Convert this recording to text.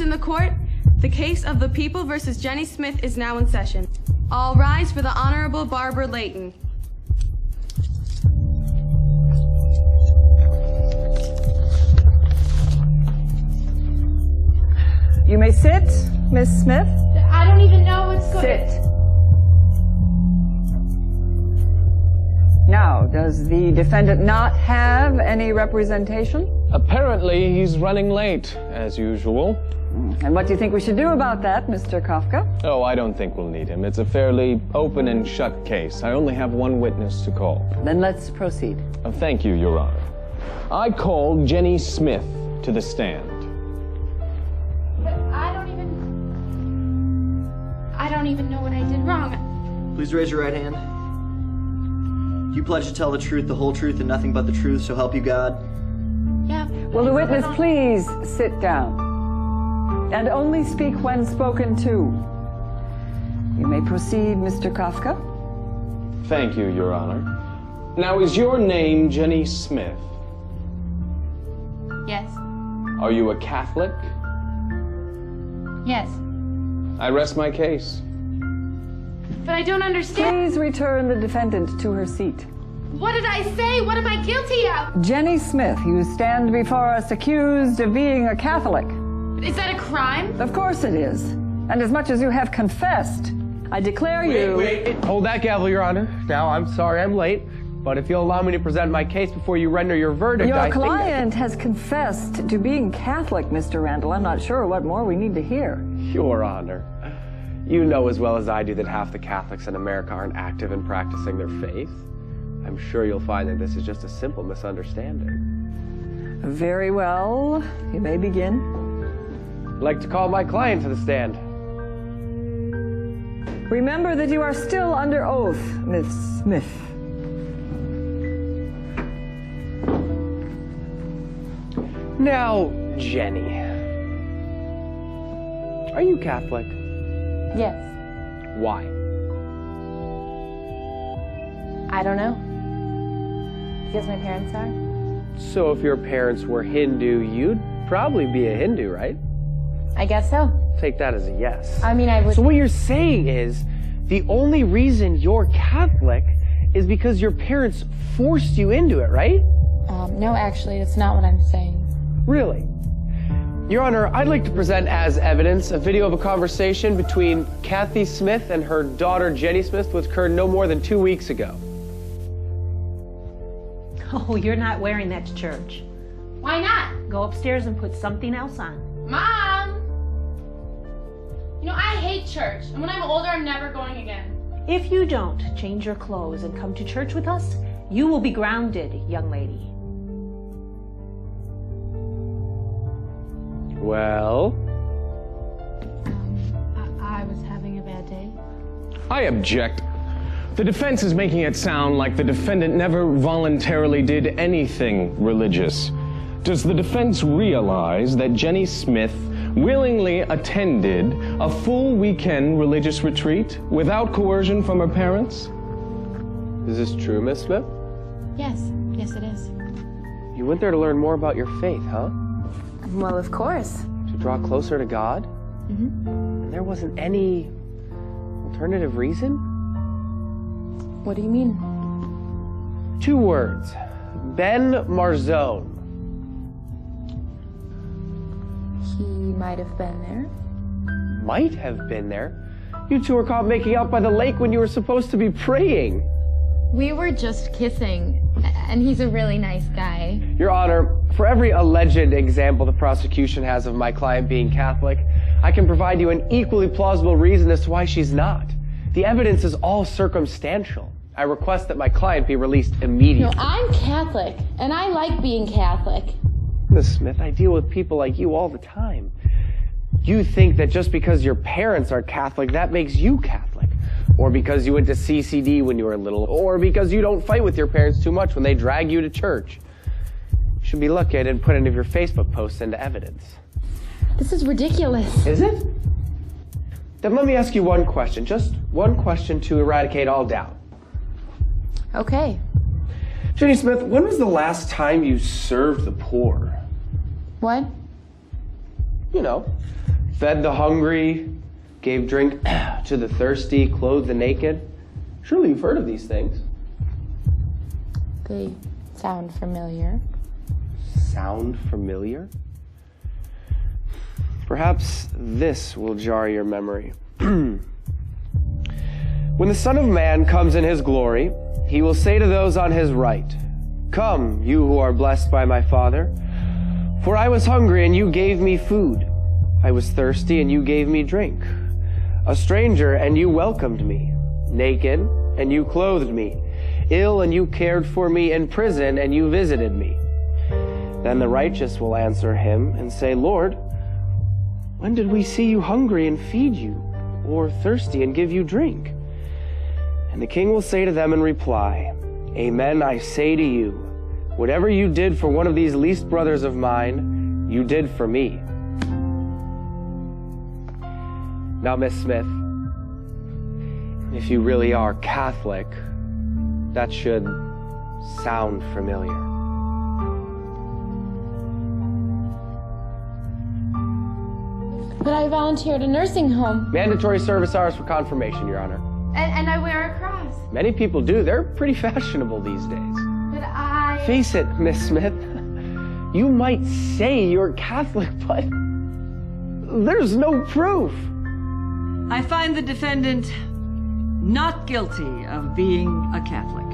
Honors in the court, the case of the People versus Jenny Smith is now in session. All rise for the Honorable Barbara Layton. You may sit, Miss Smith. I don't even know what's going on. Sit. Now, does the defendant not have any representation? Apparently, he's running late, as usual. And what do you think we should do about that, Mr. Kafka? Oh, I don't think we'll need him. It's a fairly open and shut case. I only have one witness to call. Then let's proceed. Thank you, Your Honor. I call Jenny Smith to the stand. But I don't even know what I did wrong. Please raise your right hand. Do you pledge to tell the truth, the whole truth, and nothing but the truth, so help you God? Yeah. Will the witness please sit down? And only speak when spoken to. You may proceed, Mr. Kafka. Thank you, Your Honor. Now, is your name Jenny Smith? Yes. Are you a Catholic? Yes. I rest my case. But I don't understand. Please return the defendant to her seat. What did I say? What am I guilty of? Jenny Smith, you stand before us accused of being a Catholic. Is that a crime? Of course it is. And as much as you have confessed, I declare you... Wait. Hold that gavel, Your Honor. Now, I'm sorry I'm late, but if you'll allow me to present my case before you render your verdict, Your I think client has confessed to being Catholic, Mr. Randall. I'm not sure what more we need to hear. Your Honor, you know as well as I do that half the Catholics in America aren't active in practicing their faith. I'm sure you'll find that this is just a simple misunderstanding. Very well. You may begin. I'd like to call my client to the stand. Remember that you are still under oath, Miss Smith. Now, Jenny, are you Catholic? Yes. Why? I don't know. Because my parents are. So if your parents were Hindu, you'd probably be a Hindu, right? I guess so. Take that as a yes. I mean, I would... So what you're saying is, the only reason you're Catholic is because your parents forced you into it, right? No, actually, that's not what I'm saying. Really? Your Honor, I'd like to present as evidence a video of a conversation between Kathy Smith and her daughter Jenny Smith, which occurred no more than 2 weeks ago. Oh, you're not wearing that to church. Why not? Go upstairs and put something else on. Mom! You know, I hate church, and when I'm older, I'm never going again. If you don't change your clothes and come to church with us, you will be grounded, young lady. Well? I was having a bad day. I object. The defense is making it sound like the defendant never voluntarily did anything religious. Does the defense realize that Jenny Smith willingly attended a full weekend religious retreat without coercion from her parents? Is this true, Miss Smith? Yes. Yes, it is. You went there to learn more about your faith, huh? Well, of course. To draw closer to God? Mm-hmm. And there wasn't any alternative reason? What do you mean? 2 words. Ben Marzone. He might have been there. Might have been there? You two were caught making out by the lake when you were supposed to be praying. We were just kissing, and he's a really nice guy. Your Honor, for every alleged example the prosecution has of my client being Catholic, I can provide you an equally plausible reason as to why she's not. The evidence is all circumstantial. I request that my client be released immediately. No, I'm Catholic, and I like being Catholic. Miss Smith, I deal with people like you all the time. You think that just because your parents are Catholic, that makes you Catholic. Or because you went to CCD when you were little. Or because you don't fight with your parents too much when they drag you to church. You should be looked at and put any of your Facebook posts into evidence. This is ridiculous. Is it? Then let me ask you one question. Just one question to eradicate all doubt. Okay. Jenny Smith, when was the last time you served the poor? What? You know, fed the hungry, gave drink to the thirsty, clothed the naked. Surely you've heard of these things. They sound familiar. Sound familiar? Perhaps this will jar your memory. When the Son of Man comes in his glory, he will say to those on his right, "Come, you who are blessed by my Father, for I was hungry and you gave me food. I was thirsty and you gave me drink. A stranger and you welcomed me. Naked and you clothed me. Ill and you cared for me. In prison and you visited me." Then the righteous will answer him and say, "Lord, when did we see you hungry and feed you, or thirsty and give you drink?" And the king will say to them in reply, "Amen, I say to you, whatever you did for one of these least brothers of mine, you did for me." Now, Miss Smith, if you really are Catholic, that should sound familiar. But I volunteered at a nursing home. Mandatory service hours for confirmation, Your Honor. And I wear a cross. Many people do. They're pretty fashionable these days. But I... Face it, Miss Smith. You might say you're Catholic, but there's no proof. I find the defendant not guilty of being a Catholic.